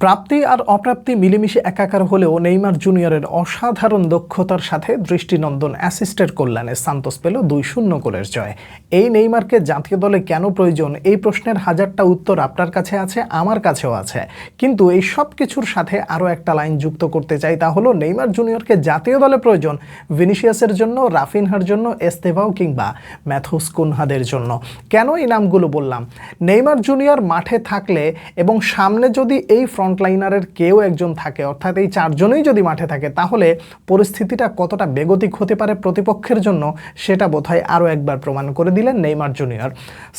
প্রাপ্তি আর অপ্রাপ্তি মিলেমিশে একাকার হলেও নেইমার জুনিয়রের অসাধারণ দক্ষতার সাথে দৃষ্টিনন্দন অ্যাসিস্টের কল্যাণে সান্তোস পেল 2-0 গোলের জয়। এই নেইমারকে জাতীয় দলে কেন প্রয়োজন, এই প্রশ্নের হাজারটা উত্তর আপনার কাছে আছে, আমার কাছেও আছে। কিন্তু এই সব কিছুর সাথে আরও একটা লাইন যুক্ত করতে চাই, তা হলো নেইমার জুনিয়রকে জাতীয় দলে প্রয়োজন ভিনিসিয়াসের জন্য, রাফিনহার জন্য, এস্তেভাও কিংবা ম্যাথুস কুনহাদের জন্য। কেন এই নামগুলো বললাম? নেইমার জুনিয়র মাঠে থাকলে এবং সামনে যদি এই ফ্রন্টলাইনারের কেউ একজন থাকে, অর্থাৎ এই চারজনই যদি মাঠে থাকে, তাহলে পরিস্থিতিটা কতটা বেগতিক হতে পারে প্রতিপক্ষের জন্য সেটা বোধহয় আরও একবার প্রমাণ করে দিলেন নেইমার জুনিয়র।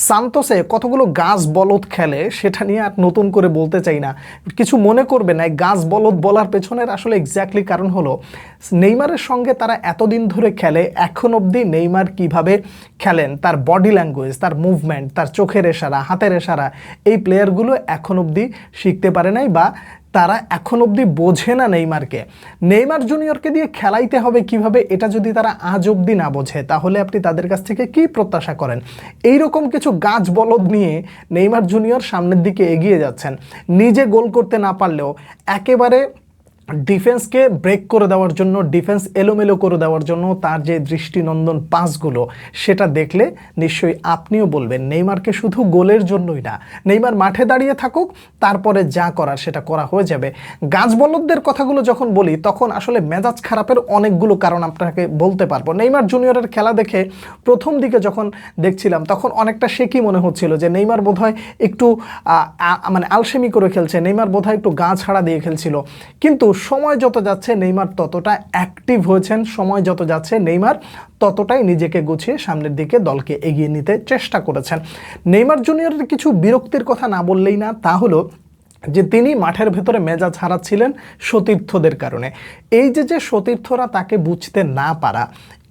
সান্তোসে কতগুলো গাছ বলদ খেলে সেটা নিয়ে আর নতুন করে বলতে চাই না, কিছু মনে করবে না। গাছ বলদ বলার পেছনের আসলে এক্স্যাক্টলি কারণ হলো নেইমারের সঙ্গে তারা এতদিন ধরে খেলে, এখন অবধি নেইমার কিভাবে খেলেন, তার বডি ল্যাঙ্গুয়েজ, তার মুভমেন্ট, তার চোখের ইশারা, হাতের ইশারা, এই প্লেয়ারগুলো এখন অবধি শিখতে পারে নাই বা তারা এখন অবধি বোঝে না নেইমারকে। নেইমার জুনিয়রকে দিয়ে খেলাইতে হবে কিভাবে, এটা যদি তারা আজ অবধি না বোঝে, তাহলে আপনি তাদের কাছ থেকে কি প্রত্যাশা করেন? এইরকম কিছু গাছ বলদ নিয়ে নেইমার জুনিয়র সামনের দিকে এগিয়ে যাচ্ছেন, নিজে গোল করতে না পারলেও একেবারে ডিফেন্সকে ব্রেক করে দেওয়ার জন্য, ডিফেন্স এলোমেলো করে দেওয়ার জন্য তার যে দৃষ্টিনন্দন পাসগুলো, সেটা দেখলে নিশ্চয়ই আপনিও বলবেন নেইমারকে শুধু গোলের জন্যই না, নেইমার মাঠে দাঁড়িয়ে থাকুক, তারপরে যা করার সেটা করা হয়ে যাবে। গাছ বলদদের কথাগুলো যখন বলি তখন আসলে মেজাজ খারাপের অনেকগুলো কারণ আপনাকে বলতে পারবো। নেইমার জুনিয়রের খেলা দেখে প্রথম দিকে যখন দেখছিলাম তখন অনেকটা সে কি মনে হচ্ছিল যে নেইমার বোধহয় একটু মানে আলসেমি করে খেলছে, নেইমার বোধহয় একটু গা ছাড়া দিয়ে খেলছিল। কিন্তু সময় যত যাচ্ছে নেইমার ততটা অ্যাক্টিভ হয়েছেন, সময় যত যাচ্ছে নেইমার ততটাই নিজেকে গুছিয়ে সামনের দিকে দলকে এগিয়ে নিতে চেষ্টা করেছেন। নেইমার জুনিয়রের কিছু বিরক্তির কথা না বললেই না, তা হলো যে তিনি মাঠের ভেতরে মেজাজ হারাচ্ছিলেন সতীর্থদের কারণে। এই যে সতীর্থরা তাকে বুঝতে না পারা,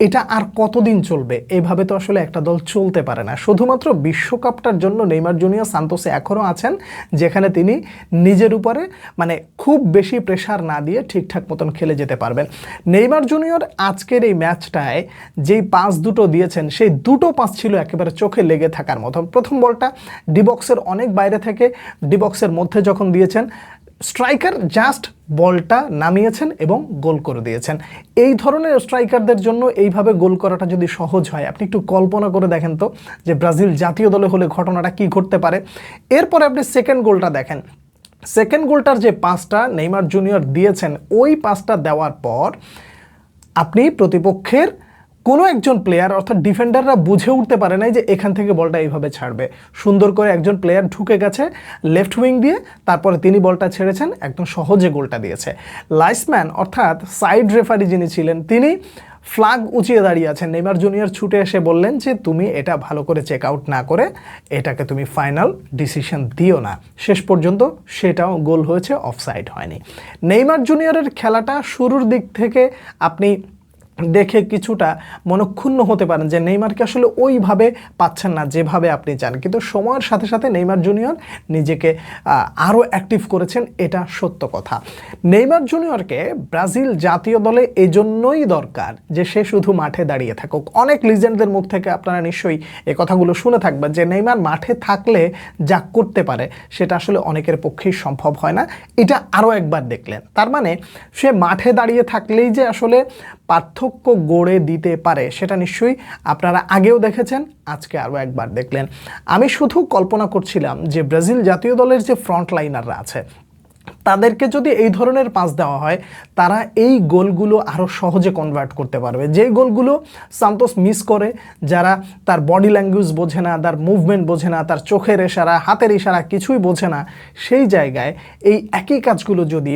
এটা আর কতদিন চলবে? এভাবে তো আসলে একটা দল চলতে পারে না। শুধুমাত্র বিশ্বকাপটার জন্য নেইমার জুনিয়র সান্তোসে এখনও আছেন, যেখানে তিনি নিজের উপরে মানে খুব বেশি প্রেশার না দিয়ে ঠিকঠাক মতন খেলে যেতে পারবেন। নেইমার জুনিয়র আজকের এই ম্যাচটায় যেই পাস দুটো দিয়েছেন, সেই দুটো পাস ছিল একেবারে চোখে লেগে থাকার মতো। প্রথম বলটা ডিবক্সের অনেক বাইরে থেকে ডিবক্সের মধ্যে যখন দিয়েছেন, স্ট্রাইকার জাস্ট বলটা নামিয়েছেন এবং গোল করে দিয়েছেন। এই ধরনের স্ট্রাইকারদের জন্য এইভাবে গোল করাটা যদি সহজ হয়, আপনি একটু কল্পনা করে দেখেন তো যে ব্রাজিল জাতীয় দলে হলে ঘটনাটা কি ঘটতে পারে। এরপরে আপনি সেকেন্ড গোলটা দেখেন, সেকেন্ড গোলটার যে পাসটা নেইমার জুনিয়র দিয়েছেন, ওই পাসটা দেওয়ার পর আপনি প্রতিপক্ষের কোনো একজন প্লেয়ার অর্থাৎ ডিফেন্ডাররা বুঝে উঠতে পারে নাই যে এখান থেকে বলটা এইভাবে ছাড়বে। সুন্দর করে একজন প্লেয়ার ঢুকে গেছে লেফট উইং দিয়ে, তারপরে তিনি বলটা ছেড়েছেন, একদম সহজে গোলটা দিয়েছে। লাইসম্যান অর্থাৎ সাইড রেফারি যিনি ছিলেন, তিনি ফ্ল্যাগ উঁচিয়ে দাঁড়িয়ে আছেন। নেইমার জুনিয়র ছুটে এসে বললেন যে তুমি এটা ভালো করে চেক আউট না করে এটাকে তুমি ফাইনাল ডিসিশন দিও না। শেষ পর্যন্ত সেটাও গোল হয়েছে, অফসাইড হয়নি। নেইমার জুনিয়রের খেলাটা শুরুর দিক থেকে আপনি দেখে কিছুটা মনক্ষুণ্ণ হতে পারেন যে নেইমারকে আসলে ওইভাবে পাচ্ছেন না যেভাবে আপনি চান, কিন্তু সময়ের সাথে সাথে নেইমার জুনিয়র নিজেকে আরও অ্যাক্টিভ করেছেন, এটা সত্য কথা। নেইমার জুনিয়রকে ব্রাজিল জাতীয় দলে এজন্যই দরকার যে সে শুধু মাঠে দাঁড়িয়ে থাকুক। অনেক লিজেন্ডদের মুখ থেকে আপনারা নিশ্চয়ই এই কথাগুলো শুনে থাকবেন যে নেইমার মাঠে থাকলে যা করতে পারে সেটা আসলে অনেকের পক্ষেই সম্ভব হয় না। এটা আরও একবার দেখলেন, তার মানে সে মাঠে দাঁড়িয়ে থাকলেই যে আসলে পার্থক্য গড়ে দিতে পারে সেটা নিশ্চয়ই আপনারা আগেও দেখেছেন, আজকে আরও একবার দেখলেন। আমি শুধু কল্পনা করছিলাম যে ব্রাজিল জাতীয় দলের যে ফ্রন্ট লাইনাররা আছে তাদেরকে যদি এই ধরনের পাস দেওয়া হয়, তারা এই গোলগুলো আরও সহজে কনভার্ট করতে পারবে। যেই গোলগুলো সান্তোস মিস করে, যারা তার বডি ল্যাঙ্গুয়েজ বোঝে না, তার মুভমেন্ট বোঝে না, তার চোখের ইশারা, হাতের ইশারা কিছুই বোঝে না, সেই জায়গায় এই একই কাজগুলো যদি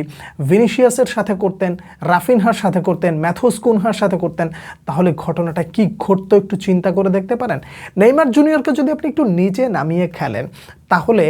ভিনিসিয়াসের সাথে করতেন, রাফিনহার সাথে করতেন, ম্যাথুস কুনহার সাথে করতেন, তাহলে ঘটনাটা কি ঘটতো একটু চিন্তা করে দেখতে পারেন। নেইমার জুনিয়রকে যদি আপনি একটু নিচে নামিয়ে খেলেন, তাহলে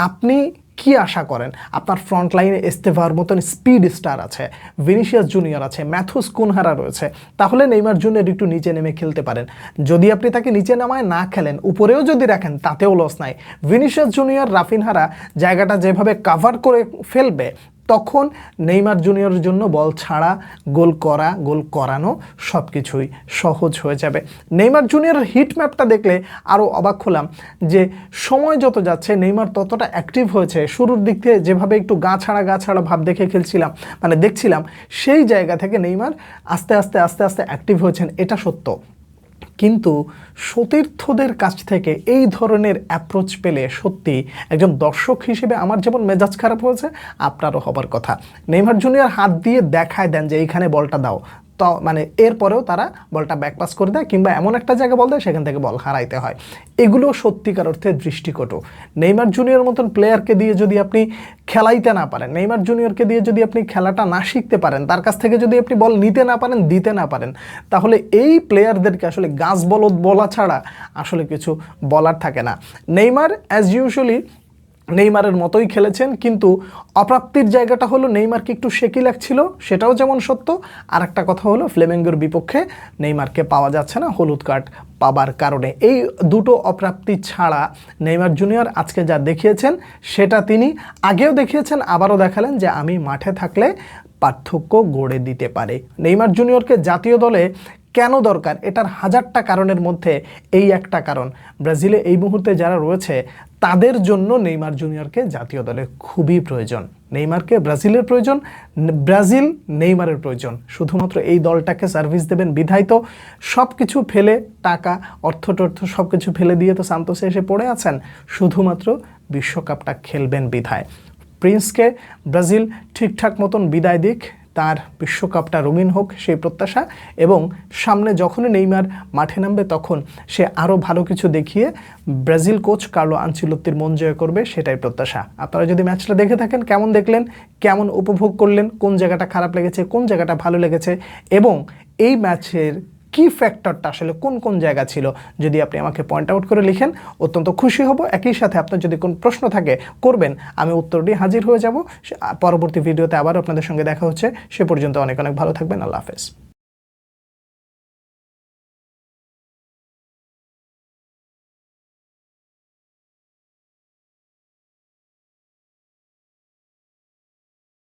আপনি কি আশা করেন? আপনার ফ্রন্ট লাইনে এস্তেভার মতন স্পিড স্টার আছে, ভিনিসিয়াস জুনিয়র আছে, ম্যাথুস কুনহারা রয়েছে, তাহলে নেইমার জুনিয়র একটু নিচে নেমে খেলতে পারেন। যদি আপনি তাকে নিচে নামায় না খেলেন, উপরেও যদি রাখেন, তাতেও লস নাই। ভিনিসিয়াস জুনিয়র, রাফিনহারা জায়গাটা যেভাবে কাভার করে ফেলবে, তখন নেইমার জুনিয়রের জন্য বল ছাড়া, গোল করা, গোল করানো সব কিছুই সহজ হয়ে যাবে। নেইমার জুনিয়রের হিট ম্যাপটা দেখলে আরও অবাক হলাম যে সময় যত যাচ্ছে নেইমার ততটা অ্যাক্টিভ হয়েছে। শুরুর দিক থেকে যেভাবে একটু গা ছাড়া ভাব দেখে খেলছিলাম, মানে দেখছিলাম, সেই জায়গা থেকে নেইমার আস্তে আস্তে অ্যাক্টিভ হয়েছেন, এটা সত্য। কিন্তু সতীর্থদের কাছ থেকে এই ধরনের অ্যাপ্রোচ পেলে সত্যি একজন দর্শক হিসেবে আমার যেমন মেজাজ খারাপ হয়েছে, আপনারও হবার কথা। নেইমার জুনিয়র হাত দিয়ে দেখায় দেন যে এইখানে বলটা দাও, তো মানে এরপরেও তারা বলটা ব্যাকপাস করে দেয় কিংবা এমন একটা জায়গায় বল দেয় সেখান থেকে বল হারাইতে হয়। এগুলো সত্যিকার অর্থে দৃষ্টিকটু। নেইমার জুনিয়র মতন প্লেয়ারকে দিয়ে যদি আপনি খেলাইতে না পারেন, নেইমার জুনিয়রকে দিয়ে যদি আপনি খেলাটা না শিখতে পারেন, তার কাছ থেকে যদি আপনি বল নিতে না পারেন, দিতে না পারেন, তাহলে এই প্লেয়ারদেরকে আসলে গাছ বলদ বলা ছাড়া আসলে কিছু বলার থাকে না। নেইমার অ্যাজ ইউজুয়ালি নেইমারের মতোই খেলেছেন, কিন্তু অপ্রাপ্তির জায়গাটা হলো নেইমারকে একটু শেকি লাগছিল, সেটাও যেমন সত্য। আর একটা কথা হলো ফ্লেমেঙ্গোর বিপক্ষে নেইমারকে পাওয়া যাচ্ছে না হলুদ কার্ড পাবার কারণে। এই দুটো অপ্রাপ্তি ছাড়া নেইমার জুনিয়র আজকে যা দেখিয়েছেন সেটা তিনি আগেও দেখিয়েছেন, আবারও দেখালেন যে আমি মাঠে থাকলে পার্থক্য গড়ে দিতে পারে। নেইমার জুনিয়রকে জাতীয় দলে কেন দরকার, এটার হাজারটা কারণের মধ্যে এই একটা কারণ, ব্রাজিলে এই মুহূর্তে যারা রয়েছে তাদের জন্য নেইমার জুনিয়রকে জাতীয় দলে খুবই প্রয়োজন। নেইমারকে ব্রাজিলের প্রয়োজন, ব্রাজিল নেইমারের প্রয়োজন। শুধুমাত্র এই দলটাকে সার্ভিস দেবেন বিধায় তো সব কিছু ফেলে, টাকা অর্থ সব কিছু ফেলে দিয়ে তো সান্তোসে এসে পড়ে আছেন, শুধুমাত্র বিশ্বকাপটা খেলবেন বিধায়। প্রিন্সকে ব্রাজিল ঠিকঠাক মতন বিদায় দিক, তার বিশ্বকাপটা রঙিন হোক সেই প্রত্যাশা, এবং সামনে যখনই নেইমার মাঠে নামবে তখন সে আরও ভালো কিছু দেখিয়ে ব্রাজিল কোচ কার্লো আনচেলত্তির মন জয় করবে, সেটাই প্রত্যাশা। আপনারা যদি ম্যাচটা দেখে থাকেন, কেমন দেখলেন, কেমন উপভোগ করলেন, কোন জায়গাটা খারাপ লেগেছে, কোন জায়গাটা ভালো লেগেছে, এবং এই ম্যাচের কি ফ্যাক্টরটা আসলে কোন কোন জায়গা ছিল, যদি আপনি আমাকে পয়েন্ট আউট করে লিখেন অত্যন্ত খুশি হব। একই সাথে আপনার যদি কোনো প্রশ্ন থাকে করবেন, আমি উত্তর দিয়ে হাজির হয়ে যাব। পরবর্তী ভিডিওতে আবার আপনাদের সঙ্গে দেখা হচ্ছে, সে পর্যন্ত অনেক অনেক ভালো থাকবেন। আল্লাহ হাফেজ।